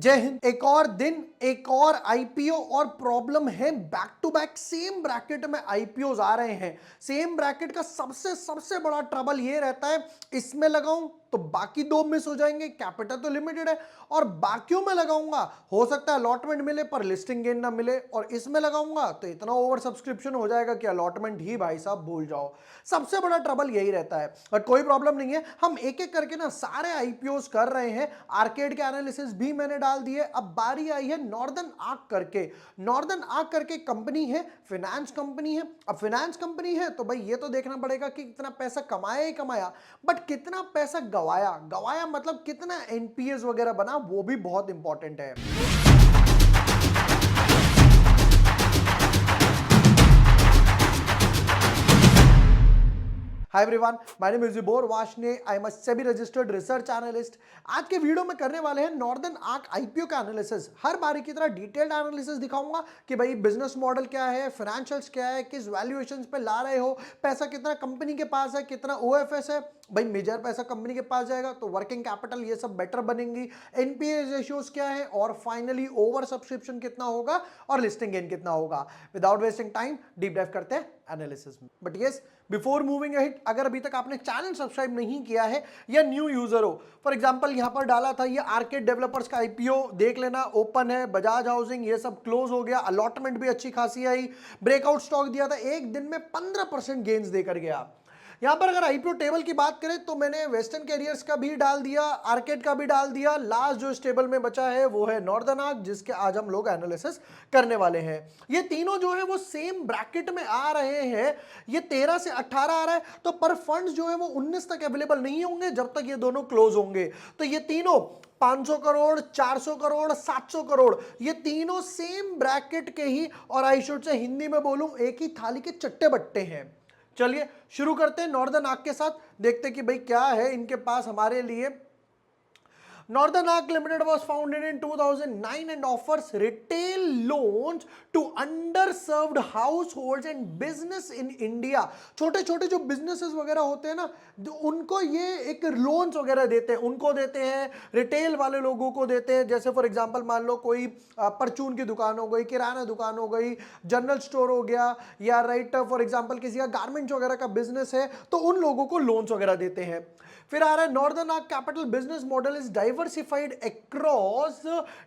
जय हिंद। एक और दिन, एक और आईपीओ और प्रॉब्लम है, back to back same bracket में आईपीओज आ रहे हैं। सेम ब्रैकेट का सबसे सबसे बड़ा ट्रबल ये रहता है, इसमें लगाऊं तो बाकी दो मिस हो जाएंगे, कैपिटल तो लिमिटेड है, और बाकियों में लगाऊंगा हो सकता है अलॉटमेंट मिले पर लिस्टिंग गेन ना मिले, और इसमें लगाऊंगा तो इतना ओवर सब्सक्रिप्शन हो जाएगा कि अलॉटमेंट ही भाई साहब भूल जाओ। सबसे बड़ा ट्रबल यही रहता है, बट कोई प्रॉब्लम नहीं है, हम एक एक करके ना सारे आईपीओज कर रहे हैं। आर्केड के एनालिसिस भी मैंने डाल दिए। अब बारी आई है नॉर्दर्न आर्क करके। नॉर्दर्न आर्क करके कंपनी है, फाइनेंस कंपनी है। अब फाइनेंस कंपनी है तो भाई ये तो देखना पड़ेगा कि कितना पैसा कमाया ही कमाया, बट कितना पैसा गवाया, गवाया मतलब कितना एनपीएस वगैरह बना, वो भी बहुत इंपॉर्टेंट है। Hi everyone, my name is Jibor Washne. I am a SEBI registered research analyst. आज के वीडियो में करने वाले हैं नॉर्दर्न आर्क आईपीओ का एनालिसिस। हर बारी की तरह डिटेल्ड एनालिसिस दिखाऊंगा कि भाई बिजनेस मॉडल क्या है, फाइनेंशियल्स क्या है, किस वैल्यूएशंस पे ला रहे हो, पैसा कितना कंपनी के पास है, कितना ओएफएस है। भाई मेजर पैसा कंपनी के पास जाएगा तो वर्किंग कैपिटल ये सब बेटर बनेंगी, एनपीए रेशियोज क्या है, और फाइनली ओवर सब्सक्रिप्शन कितना होगा और लिस्टिंग गेन कितना होगा। Without wasting time deep dive करते हैं एनालिसिस में। But yes, before moving ahead, अगर अभी तक आपने चैनल सब्सक्राइब नहीं किया है या न्यू यूजर हो, फॉर एग्जांपल यहां पर डाला था ये आर्केड डेवलपर्स का आईपीओ, देख लेना, ओपन है। बजाज हाउसिंग ये सब क्लोज हो गया, अलॉटमेंट भी अच्छी खासी आई, ब्रेकआउट स्टॉक दिया था, एक दिन में 15% गेन्स देकर गया। यहां पर अगर आईपीओ टेबल की बात करें तो मैंने वेस्टर्न कैरियर्स का भी डाल दिया, आर्केड का भी डाल दिया। लास्ट जो इस टेबल में बचा है वो है नॉर्दर्न आर्क, जिसके आज हम लोग एनालिसिस करने वाले हैं। ये तीनों जो है वो सेम ब्रैकेट में आ रहे हैं। ये 13 से 18 आ रहा है, तो पर फंड्स जो है वो 19 तक अवेलेबल नहीं होंगे जब तक ये दोनों क्लोज होंगे। तो ये तीनों 500 करोड़, 400 करोड़, 700 करोड़, ये तीनों सेम ब्रैकेट के ही, और आई शुड से हिंदी में बोलूं एक ही थाली के चट्टे बट्टे हैं। चलिए शुरू करते हैं नॉर्दर्न आर्क के साथ, देखते हैं कि भाई क्या है इनके पास हमारे लिए। Northern Arc Limited was founded in 2009 and offers retail loans to underserved households and business in India। छोटे छोटे जो बिजनेसेस वगैरह होते हैं ना, उनको ये एक लोन्स वगैरह देते हैं, उनको देते हैं, रिटेल वाले लोगों को देते हैं। जैसे फॉर एग्जांपल मान लो कोई परचून की दुकान हो गई, किराना दुकान हो गई, जनरल स्टोर हो गया, या राइट फॉर एग्जांपल किसी का गारमेंट वगैरह का बिजनेस है, तो उन लोगों को लोन्स वगैरह देते हैं। फिर आ रहा है northern arc capital business model is diversified across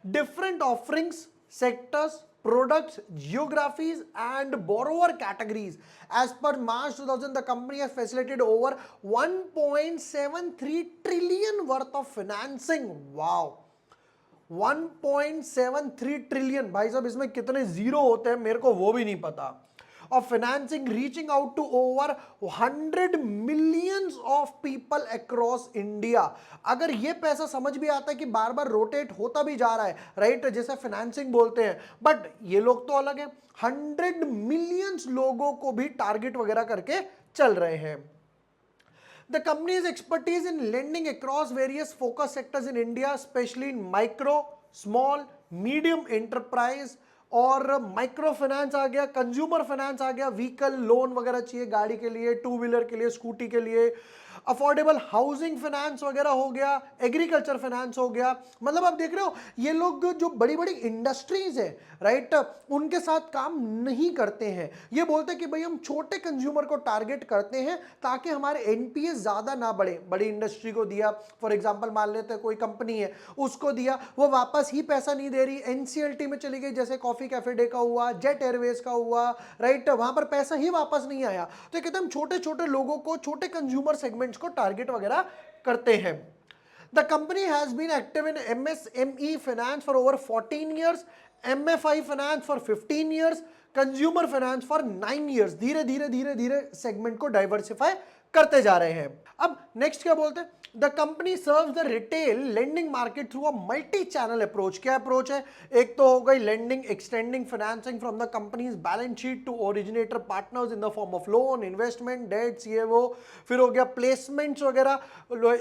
different offerings, sectors, products, geographies and borrower categories. As per March 2000, the company has facilitated over 1.73 trillion worth of financing. Wow, 1.73 trillion, भाई साहब इसमें कितने जीरो होते हैं मेरे को वो भी नहीं पता। of financing reaching out to over 100 millions of people across India। अगर ये पैसा समझ भी आता है कि बार बार रोटेट होता भी जा रहा है, राइट, जैसे फाइनेंसिंग बोलते हैं, बट ये लोग तो अलग है, 100 मिलियंस लोगों को भी टारगेट वगैरह करके चल रहे हैं। The company's expertise in lending across various focus sectors in India, especially in micro, small, medium enterprise, और माइक्रो फाइनेंस आ गया, कंज्यूमर फाइनेंस आ गया, व्हीकल लोन वगैरह चाहिए गाड़ी के लिए, टू व्हीलर के लिए, स्कूटी के लिए, अफोर्डेबल हाउसिंग फाइनेंस वगैरह हो गया, एग्रीकल्चर फाइनेंस हो गया। मतलब आप देख रहे हो ये लोग जो बड़ी बड़ी इंडस्ट्रीज है, राइट, उनके साथ काम नहीं करते हैं। ये बोलते हैं कि भाई हम छोटे कंज्यूमर को टारगेट करते हैं ताकि हमारे एनपीए ज्यादा ना बढ़े। बड़ी इंडस्ट्री को दिया, फॉर एग्जांपल मान लेते हैं कोई कंपनी है, उसको दिया, वो वापस ही पैसा नहीं दे रही, एनसीएलटी में चली गई, जैसे कॉफी कैफे डे का हुआ, जेट एयरवेज का हुआ, राइट, वहां पर पैसा ही वापस नहीं आया। तो कहते हम छोटे छोटे लोगों को, छोटे कंज्यूमर सेगमेंट्स को टारगेट वगैरह करते हैं। The company has been active in MSME finance for over 14 years, MFI finance for 15 years, consumer finance for 9 years। धीरे धीरे धीरे धीरे सेगमेंट को डाइवर्सिफाई करते जा रहे हैं। अब नेक्स्ट क्या बोलते हैं, the company serves the retail lending market through a multi channel approach. क्या अप्रोच है, एक तो हो गई lending, extending financing from the company's balance sheet to originator partners in the form of loan, investment, debt, CAO. फिर हो गया placements वगैरह,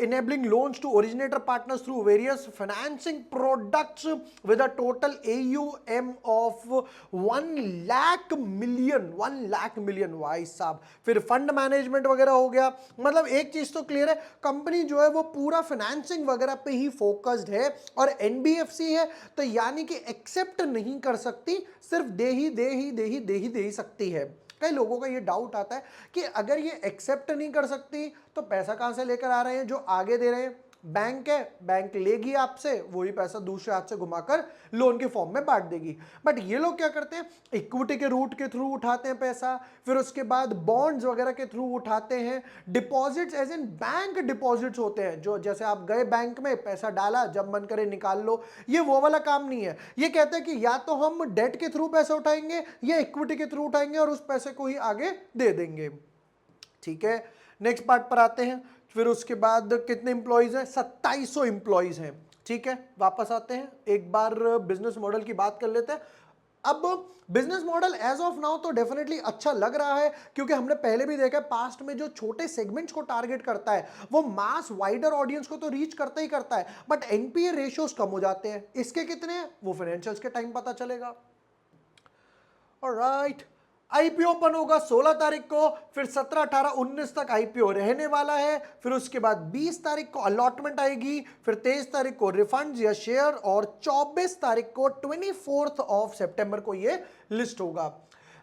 enabling loans to originator partners through various financing products with a total AUM of 1 lakh million भाई साहब। फिर fund management वगैरह हो गया। मतलब एक चीज तो क्लियर है, कंपनी जो है है वो पूरा फाइनेंसिंग वगैरह पे ही फोकस्ड है और एनबीएफसी है, तो यानी कि एक्सेप्ट नहीं कर सकती, सिर्फ दे ही सकती है। कई लोगों का ये डाउट आता है कि अगर ये एक्सेप्ट नहीं कर सकती तो पैसा कहां से लेकर आ रहे हैं, जो आगे दे रहे हैं बैंक है, बैंक लेगी आपसे, वही पैसा दूसरे हाथ से घुमाकर लोन के फॉर्म में बांट देगी। बट ये लोग क्या करते हैं, इक्विटी के रूट के थ्रू उठाते हैं पैसा, फिर उसके बाद बॉन्ड्स वगैरह के थ्रू उठाते हैं, deposits as in bank deposits होते हैं, जो जैसे आप गए बैंक में पैसा डाला, जब मन करे निकाल लो, ये वो वाला काम नहीं है। ये कहते हैं कि या तो हम डेट के थ्रू पैसा उठाएंगे या इक्विटी के थ्रू उठाएंगे और उस पैसे को ही आगे दे देंगे। ठीक है, नेक्स्ट पार्ट पर आते हैं। फिर उसके बाद कितने इंप्लॉइज हैं, 2700 इंप्लॉइज हैं। ठीक है, वापस आते हैं, एक बार बिजनेस मॉडल की बात कर लेते हैं। अब business model as of now तो डेफिनेटली अच्छा लग रहा है, क्योंकि हमने पहले भी देखा है पास्ट में जो छोटे सेगमेंट्स को टारगेट करता है वो मास वाइडर ऑडियंस को तो रीच करता ही करता है, बट एनपीए रेशियोज कम हो जाते हैं। इसके कितने हैं वो फाइनेंशियल्स के टाइम पता चलेगा। ऑलराइट, आईपीओ ओपन होगा 16 तारीख को, फिर 17, 18, 19 तक आईपीओ रहने वाला है, फिर उसके बाद 20 तारीख को अलॉटमेंट आएगी, फिर 23 तारीख को रिफंड या शेयर, और 24 तारीख को 24 ऑफ सितंबर को ये लिस्ट होगा।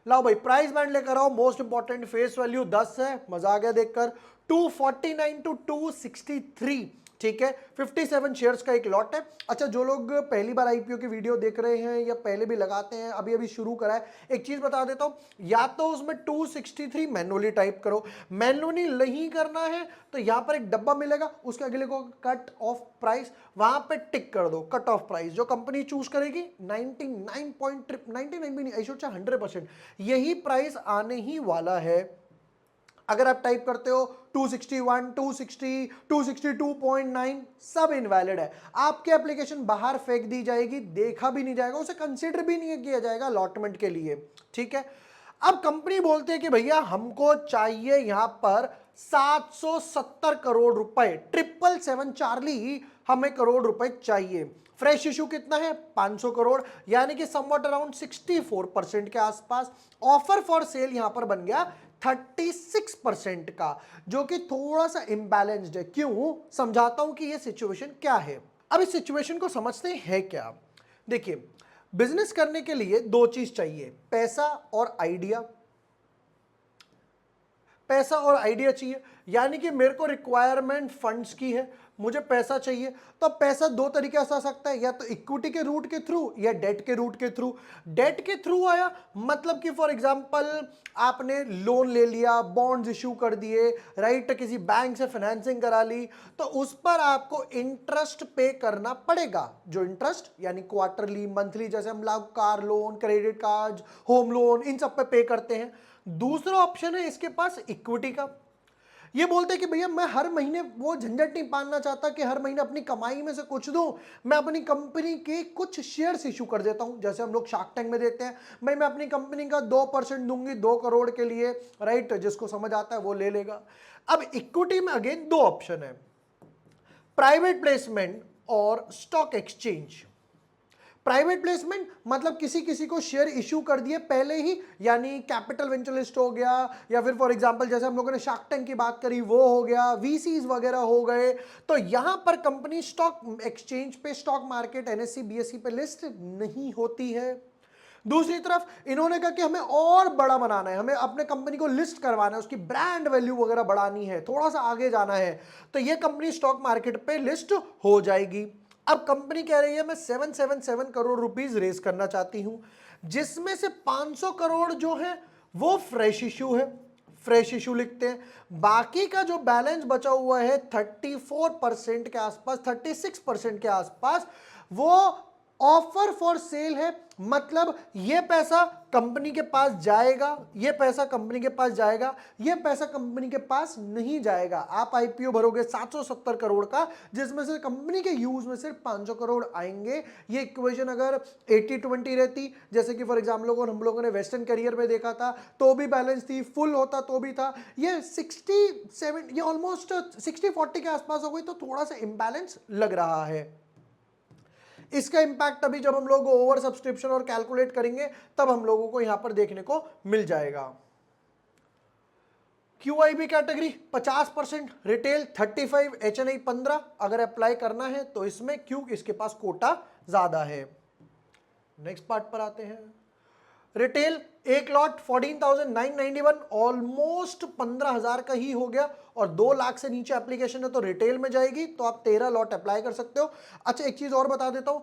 लाओ भाई प्राइस बैंड लेकर आओ, मोस्ट इंपॉर्टेंट फेस वैल्यू 10 है, मजा आ गया देखकर, 249 टू 263। ठीक है, 57 शेयर्स का एक लॉट है। अच्छा, जो लोग पहली बार आईपीओ की वीडियो देख रहे हैं या पहले भी लगाते हैं, अभी अभी शुरू करा है, एक चीज बता देता हूं, या तो उसमें 263 मैनुअली टाइप करो, मैनुअली नहीं करना है तो यहां पर एक डब्बा मिलेगा, उसके अगले को कट ऑफ प्राइस, वहां पे टिक कर दो कट ऑफ प्राइस, जो कंपनी चूज करेगी 99 भी नहीं, ऐसा 100% यही प्राइस आने ही वाला है। अगर आप टाइप करते हो 261, 260, 262.9, सब इनवैलिड है, आपकी एप्लीकेशन बाहर फेंक दी जाएगी, देखा भी नहीं जाएगा, उसे कंसीडर भी नहीं किया जाएगा अलॉटमेंट के लिए। ठीक है, अब कंपनी बोलते हैं कि भैया हमको चाहिए यहां पर 770 करोड़ रुपए, 777 चार्ली, हमें करोड़ रुपए चाहिए। फ्रेश इशू कितना है, 500 करोड़, यानी कि समवट अराउंड 64% के आसपास। ऑफर फॉर सेल यहां पर बन गया 36% का, जो कि थोड़ा सा इंबैलेंस्ड है। क्यों, समझाता हूं कि यह सिचुएशन क्या है। अब इस सिचुएशन को समझते हैं क्या। देखिए, बिजनेस करने के लिए दो चीज चाहिए, पैसा और आइडिया। पैसा और आइडिया चाहिए, यानी कि मेरे को रिक्वायरमेंट फंड्स की है, मुझे पैसा चाहिए, तो पैसा दो तरीके से आ सकता है, या तो इक्विटी के रूट के थ्रू या डेट के रूट के थ्रू। डेट के थ्रू आया मतलब कि फॉर एग्जांपल आपने लोन ले लिया, बॉन्ड्स इशू कर दिए, राइट, किसी बैंक से फाइनेंसिंग करा ली, तो उस पर आपको इंटरेस्ट पे करना पड़ेगा। जो इंटरेस्ट यानी क्वार्टरली, मंथली, जैसे हम लोग car loan, credit card, home loan, इन सब पे करते हैं। दूसरा ऑप्शन है इसके पास इक्विटी का। ये बोलते हैं कि भैया मैं हर महीने वो झंझट नहीं पालना चाहता कि हर महीने अपनी कमाई में से कुछ दूं, मैं अपनी कंपनी के कुछ शेयर्स इशू कर देता हूं, जैसे हम लोग शार्क टैंक में देते हैं, मैं अपनी कंपनी का 2% दूंगी 2 करोड़ के लिए, राइट, जिसको समझ आता है वो ले लेगा। अब इक्विटी में अगेन दो ऑप्शन है, प्राइवेट प्लेसमेंट और स्टॉक एक्सचेंज। प्राइवेट प्लेसमेंट मतलब किसी किसी को शेयर इश्यू कर दिए पहले ही, यानी कैपिटल वेंचरलिस्ट हो गया, या फिर फॉर एग्जांपल जैसे हम लोगों ने शार्क टैंक की बात करी वो हो गया, वीसीज वगैरह हो गए, तो यहां पर कंपनी स्टॉक एक्सचेंज पे, स्टॉक मार्केट एनएससी बीएससी पे लिस्ट नहीं होती है। दूसरी तरफ इन्होंने कहा कि हमें और बड़ा बनाना है, हमें अपने कंपनी को लिस्ट करवाना है, उसकी ब्रांड वैल्यू वगैरह बढ़ानी है, थोड़ा सा आगे जाना है, तो ये कंपनी स्टॉक मार्केट पे लिस्ट हो जाएगी। अब कंपनी कह रही है मैं 777 करोड़ रुपीस रेज करना चाहती हूं, जिसमें से 500 करोड़ जो है वो फ्रेश इश्यू है, फ्रेश इशू लिखते हैं। बाकी का जो बैलेंस बचा हुआ है 34% के आसपास, 36% के आसपास, वो ऑफर फॉर सेल है, मतलब ये पैसा कंपनी के पास जाएगा, ये पैसा कंपनी के पास जाएगा, ये पैसा कंपनी के पास नहीं जाएगा। आप आईपीओ भरोगे 770 करोड़ का, जिसमें से कंपनी के यूज में सिर्फ 500 करोड़ आएंगे। ये इक्वेशन अगर 80-20 रहती, जैसे कि फॉर एग्जाम्पल हम लोगों ने वेस्टर्न करियर में देखा था, तो भी बैलेंस थी, फुल होता तो भी था, ये 67, ये ऑलमोस्ट 60-40 के आसपास हो गई, तो थोड़ा सा इंबैलेंस लग रहा है। इसका इंपैक्ट अभी जब हम लोग ओवर सब्सक्रिप्शन और कैलकुलेट करेंगे तब हम लोगों को यहां पर देखने को मिल जाएगा। QIB category 50%, retail 35, HNI 15। अगर अप्लाई करना है तो इसमें, क्यों, इसके पास कोटा ज्यादा है। नेक्स्ट पार्ट पर आते हैं। रिटेल एक लॉट 14,991, ऑलमोस्ट 15,000 का ही हो गया, और 2 लाख से नीचे एप्लीकेशन है तो रिटेल में जाएगी, तो आप 13 लॉट अप्लाई कर सकते हो। अच्छा, एक चीज और बता देता हूं,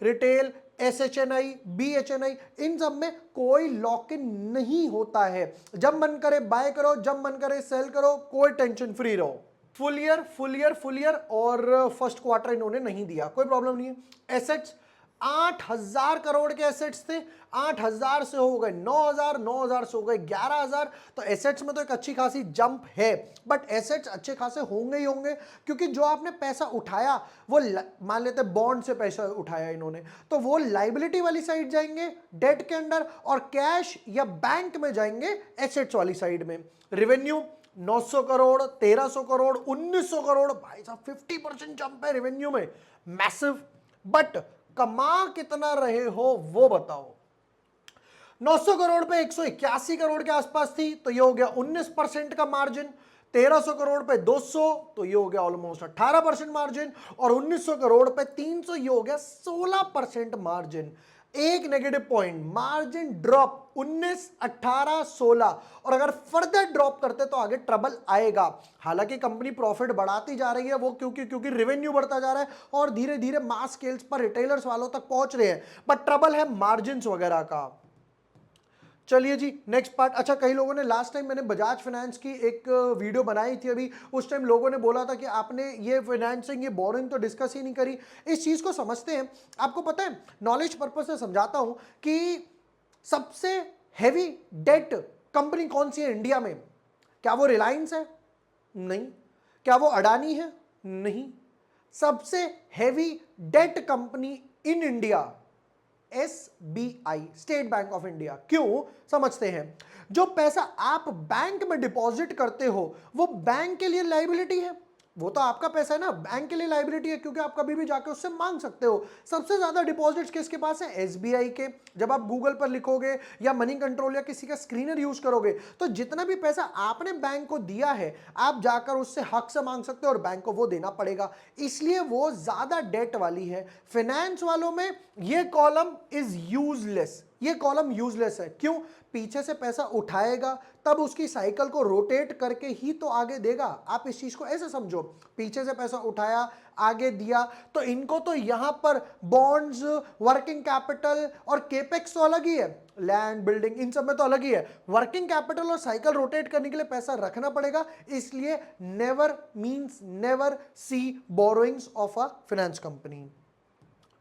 रिटेल SHNI, BHNI, इन सब में कोई लॉक इन नहीं होता है। जब मन करे बाय करो, जब मन करे सेल करो, कोई टेंशन फ्री रहो। फुल ईयर और फर्स्ट क्वार्टर इन्होंने नहीं दिया, कोई प्रॉब्लम नहीं है। एसेट्स 8,000 करोड़ के एसेट्स थे, 8,000 से हो गए 9,000, 9,000 से हो गए 11,000। तो एसेट्स में तो एक अच्छी खासी जंप है, बट एसेट्स अच्छे खासे होंगे ही होंगे, क्योंकि जो आपने पैसा उठाया वो मान लेते बॉन्ड से पैसा उठाया इन्होंने, तो वो लाइबिलिटी वाली साइड जाएंगे डेट के अंडर, और कैश या बैंक में जाएंगे एसेट्स वाली साइड में। रेवेन्यू 900 करोड़, 1,300 करोड़, 1,900 करोड़, भाई साहब 50% जंप है रेवेन्यू में, मैसिव। बट कमा कितना रहे हो वो बताओ। 900 करोड़ पे 181 करोड़ के आसपास थी, तो ये हो गया 19% का मार्जिन। 1,300 करोड़ पे 200, तो ये हो गया ऑलमोस्ट 18% मार्जिन, और 1,900 करोड़ पे 300, ये हो गया 16% मार्जिन। एक नेगेटिव पॉइंट, मार्जिन ड्रॉप 19, 18, 16, और अगर फर्दर ड्रॉप करते तो आगे ट्रबल आएगा। हालांकि कंपनी प्रॉफिट बढ़ाती जा रही है, वो क्योंकि रेवेन्यू बढ़ता जा रहा है और धीरे धीरे मास स्केल्स पर रिटेलर्स वालों तक पहुंच रहे हैं, बट ट्रबल है मार्जिन्स वगैरह का। चलिए जी, नेक्स्ट पार्ट। अच्छा, कई लोगों ने लास्ट टाइम मैंने बजाज फाइनेंस की एक वीडियो बनाई थी अभी, उस टाइम लोगों ने बोला था कि आपने ये फाइनेंसिंग, ये बोरिंग तो डिस्कस ही नहीं करी। इस चीज को समझते हैं। आपको पता है, नॉलेज पर्पज से समझाता हूं कि सबसे हैवी डेट कंपनी कौन सी है इंडिया में। क्या वो रिलायंस है? नहीं। क्या वो अडानी है? नहीं। सबसे heavy debt company in India SBI, State Bank of India. क्यों, समझते हैं। जो पैसा आप बैंक में डिपॉजिट करते हो वो बैंक के लिए लाइबिलिटी है, वो तो आपका पैसा है ना, बैंक के लिए लाइबिलिटी है, क्योंकि आप कभी भी जाके उससे मांग सकते हो। सबसे ज्यादा डिपॉजिट्स किसके पास है? SBI के। जब आप गूगल पर लिखोगे या मनी कंट्रोल या किसी का स्क्रीनर यूज करोगे, तो जितना भी पैसा आपने बैंक को दिया है, आप जाकर उससे हक से मांग सकते हो और बैंक को वो देना पड़ेगा, इसलिए वो ज्यादा डेट वाली है। फाइनेंस वालों में ये कॉलम इज यूजलेस, ये कॉलम यूजलेस है। क्यों? पीछे से पैसा उठाएगा तब उसकी साइकिल को रोटेट करके ही तो आगे देगा। आप इस चीज को ऐसे समझो, पीछे से पैसा उठाया, आगे दिया, तो इनको तो यहां पर बॉन्ड्स, वर्किंग कैपिटल और केपेक्स तो अलग ही है, लैंड, बिल्डिंग, इन सब में तो अलग ही है। वर्किंग कैपिटल और साइकिल रोटेट करने के लिए पैसा रखना पड़ेगा, इसलिए never means never see borrowings of a finance company.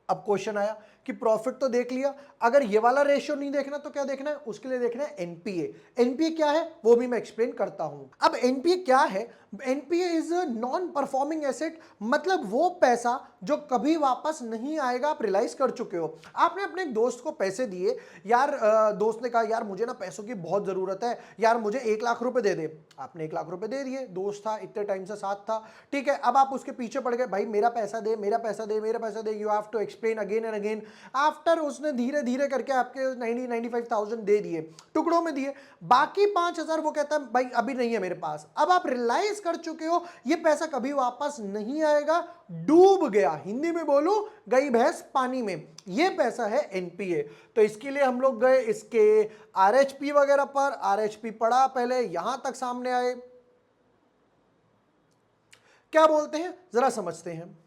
अब क्वेश्चन आया कि प्रॉफिट तो देख लिया, अगर ये वाला रेशियो नहीं देखना तो क्या देखना है? उसके लिए देखना है एनपीए। एनपीए क्या है वो भी मैं एक्सप्लेन करता हूं। अब एनपीए क्या है? NPA is non performing asset, मतलब वो पैसा जो कभी वापस नहीं आएगा। आप रियलाइज कर चुके हो, आपने अपने एक दोस्त को पैसे दिए, यार दोस्त ने कहा यार मुझे ना पैसों की बहुत जरूरत है, यार मुझे 1,00,000 रुपए दे दे। आपने 1,00,000 रुपए दे दिए, दोस्त था, इतने टाइम से साथ था, ठीक है। अब आप उसके पीछे पड़ गए, भाई मेरा पैसा दे, मेरा पैसा दे, मेरा पैसा दे, you have to explain again and again. After उसने धीरे धीरे करके आपके 95,000 दे दिए, टुकड़ों में दिए, बाकी 5,000 वो कहता है भाई अभी नहीं है मेरे पास। अब आप रियलाइज कर चुके हो ये पैसा कभी वापस नहीं आएगा, डूब गया, हिंदी में बोलूं गई भैंस पानी में, ये पैसा है एनपीए। तो इसके लिए हम लोग गए इसके आरएचपी वगैरह पर, आरएचपी पढ़ा पहले, यहां तक सामने आए, क्या बोलते हैं जरा समझते हैं।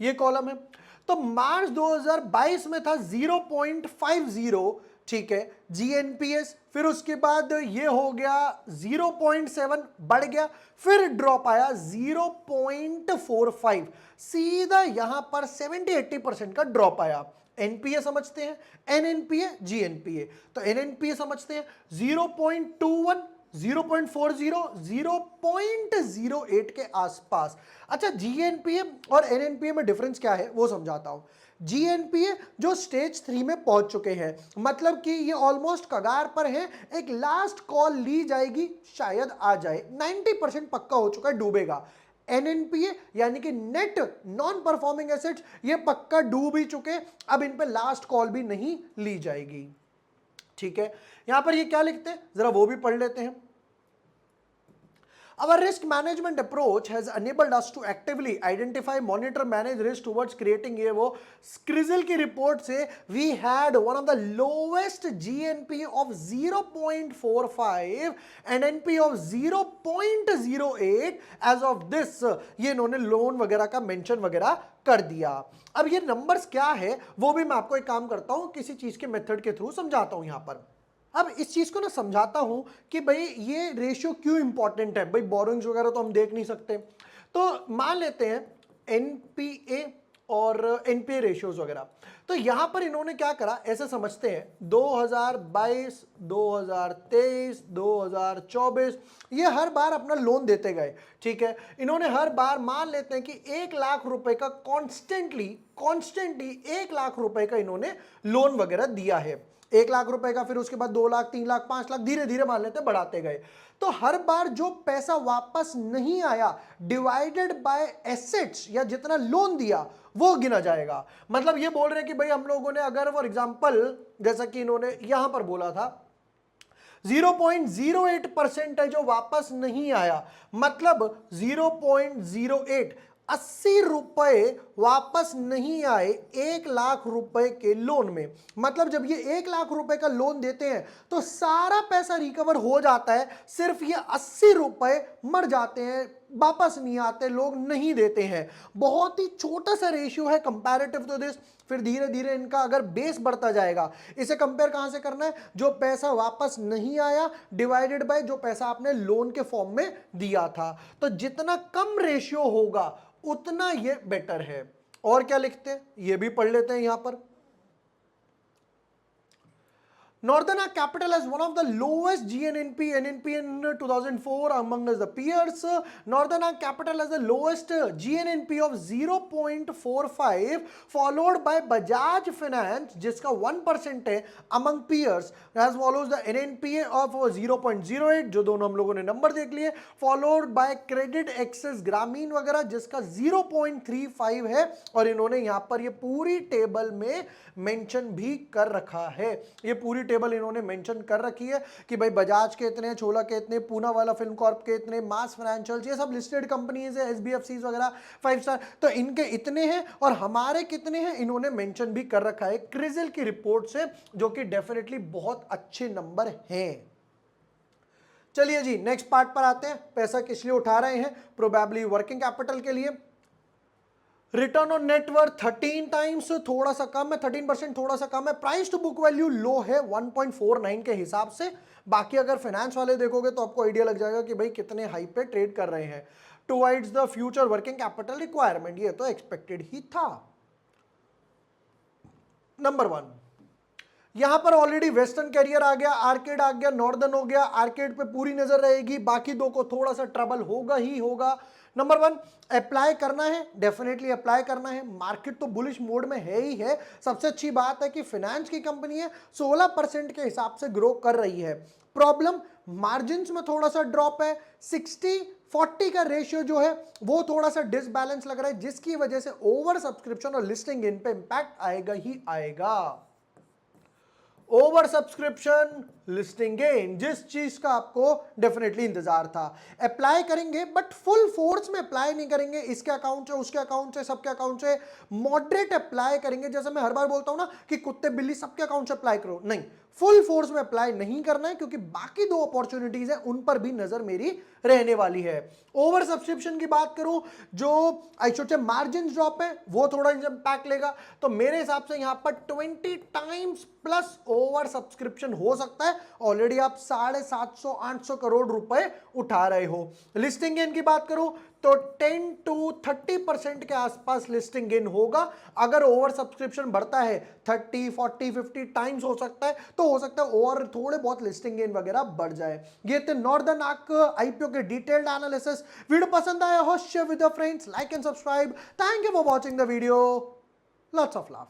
ये कॉलम है, तो मार्च 2022 में था 0.50, ठीक है, जीएनपीएस। फिर उसके बाद ये हो गया 0.7, बढ़ गया, फिर ड्रॉप आया 0.45, सीधा यहां पर 70-80% का ड्रॉप आया। एनपीए समझते हैं, एनएनपीए, जीएनपीए। तो एनएनपीए समझते हैं 0.21, 0.40, 0.08 के आसपास। अच्छा, जीएनपीए और एनएनपीए में डिफरेंस क्या है वो समझाता हूं। जीएनपीए जो स्टेज 3 में पहुंच चुके हैं, मतलब कि ये ऑलमोस्ट कगार पर है, एक लास्ट कॉल ली जाएगी, शायद आ जाए, 90% पक्का हो चुका है, डूबेगा। एनएनपीए यानी कि नेट नॉन परफॉर्मिंग एसेट्स, ये पक्का डूब ही चुके, अब इन पे लास्ट कॉल भी नहीं ली जाएगी। ठीक है, यहां पर ये क्या लिखते हैं जरा वो भी पढ़ लेते हैं। Our risk management approach has enabled us to actively identify, monitor, manage risk towards creating ये वो। Crisil की रिपोर्ट से we had one of the lowest GNP of 0.45 and NP of 0.08 as of this। ये इन्होंने loan वगैरह का mention वगैरह कर दिया। अब ये नंबर्स क्या है वो भी मैं आपको एक काम करता हूं, किसी चीज के मेथड के थ्रू समझाता हूं यहां पर। अब इस चीज को ना समझाता हूं कि भाई ये रेशियो क्यों इंपॉर्टेंट है। भाई बोरोइंग्स वगैरह तो हम देख नहीं सकते, तो मान लेते हैं एनपीए और एनपीए रेशियोज वगैरह। तो यहां पर इन्होंने क्या करा, ऐसे समझते हैं 2022, 2023, 2024 ये हर बार अपना लोन देते गए। ठीक है, इन्होंने हर बार मान लेते हैं कि 1 लाख रुपए का कॉन्स्टेंटली 1 लाख रुपए का इन्होंने लोन वगैरह दिया है। 1 लाख रुपए का, फिर उसके बाद 2 लाख, 3 लाख, 5 लाख, धीरे धीरे मान लेते बढ़ाते गए। तो हर बार जो पैसा वापस नहीं आया डिवाइडेड बाय एसेट्स या जितना लोन दिया वो गिना जाएगा। मतलब ये बोल रहे हैं कि भाई हम लोगों ने अगर फॉर एग्जांपल जैसा कि इन्होंने यहां पर बोला था 0.08% है जो वापस नहीं आया, मतलब 0.08 80 रुपए वापस नहीं आए 1 लाख रुपए के लोन में। मतलब जब ये 1 लाख रुपए का लोन देते हैं तो सारा पैसा रिकवर हो जाता है, सिर्फ ये 80 रुपए मर जाते हैं, वापस नहीं आते, लोग नहीं देते हैं। बहुत ही छोटा सा रेशियो है कंपैरेटिव टू दिस। फिर धीरे धीरे इनका अगर बेस बढ़ता जाएगा, इसे कंपेयर कहां से करना है, जो पैसा वापस नहीं आया डिवाइडेड बाय जो पैसा आपने लोन के फॉर्म में दिया था। तो जितना कम रेशियो होगा उतना ये बेटर है। और क्या लिखते हैं ये भी पढ़ लेते हैं यहां पर। Northern Arc Capital has one of the lowest GNNP NNP in 2004 among the peers. Northern Arc Capital has the lowest GNNP of 0.45 followed by Bajaj Finance जिसका 1% है among peers, as follows the NNPA of 0.08 जो दोनों हम लोगों ने number देख लिए, followed by Credit Access ग्रामीण वगैरह जिसका 0.35 है। और इन्होंने यहां पर ये पूरी टेबल में मेंशन भी कर रखा है, ये पूरी टेबल इन्होंने मेंशन कर रखी है कि भाई बजाज के इतने, छोला के इतने, पूना वाला फिल्म कॉर्प के इतने, मास फाइनेंशियल ये सब लिस्टेड कंपनीज है, एसबीएफसीज वगैरह 5 स्टार, तो इनके इतने हैं और हमारे कितने हैं इन्होंने मेंशन भी कर रखा है क्रिसिल की रिपोर्ट से, जो कि डेफिनेटली बहुत अच्छे नंबर हैं। चलिए जी नेक्स्ट पार्ट पर आते हैं। पैसा किस लिए उठा रहे हैं, प्रोबेबली वर्किंग कैपिटल के लिए। रिटर्न ऑन नेटवर्थ 13 टाइम्स, थोड़ा सा कम है, 13% थोड़ा सा कम है। प्राइस टू बुक वैल्यू लो है 1.49 के हिसाब से। बाकी अगर फाइनेंस वाले देखोगे तो आपको आइडिया लग जाएगा कि भाई कितने हाई पे ट्रेड कर रहे हैं। Towards the future working capital requirement, ये तो एक्सपेक्टेड ही था। नंबर 1 यहां पर ऑलरेडी वेस्टर्न कैरियर आ गया, आर्केड आ गया, नॉर्दर्न हो गया। आर्केड पे पूरी नजर रहेगी, बाकी दो को थोड़ा सा ट्रबल होगा ही होगा। नंबर 1 अप्लाई करना है, डेफिनेटली अप्लाई करना है। मार्केट तो बुलिश मोड में है ही है। सबसे अच्छी बात है कि फाइनेंस की कंपनी है, 16% के हिसाब से ग्रो कर रही है। प्रॉब्लम मार्जिन्स में थोड़ा सा ड्रॉप है, 60-40 का रेशियो जो है वो थोड़ा सा डिसबैलेंस लग रहा है, जिसकी वजह से ओवर सब्सक्रिप्शन और लिस्टिंग इन पे इंपैक्ट आएगा ही आएगा। ओवर सब्सक्रिप्शन, लिस्टिंग गेन, जिस चीज का आपको डेफिनेटली इंतजार था। अप्लाई करेंगे बट फुल फोर्स में अप्लाई नहीं करेंगे, इसके अकाउंट से, उसके अकाउंट से, सबके अकाउंट से मॉडरेट अप्लाई करेंगे। जैसे मैं हर बार बोलता हूं ना कि कुत्ते बिल्ली सबके अकाउंट से अप्लाई करो, नहीं, फुल फोर्स में अप्लाई नहीं करना है, क्योंकि बाकी दो अपॉर्चुनिटीज है उन पर भी नजर मेरी रहने वाली है। ओवर सब्सक्रिप्शन की बात करूं, जो I should say margin drop है वो थोड़ा इंपैक्ट लेगा। तो मेरे हिसाब से यहां पर 20 टाइम्स प्लस ओवर सब्सक्रिप्शन हो सकता है। ऑलरेडी आप 750-800 करोड़ रुपए उठा रहे हो। लिस्टिंग गेन की बात करूं तो 10-30% के आसपास लिस्टिंग गेन होगा। अगर ओवर सब्सक्रिप्शन बढ़ता है 30, 40, 50 टाइम्स हो सकता है, तो हो सकता है और थोड़े बहुत लिस्टिंग गेन वगैरह बढ़ जाए। ये थे नॉर्दर्न आर्क आईपीओ के डिटेल्ड एनालिसिस। वीडियो पसंद आया हो share with your friends, like and subscribe. Thank you for watching the video. Lots of love.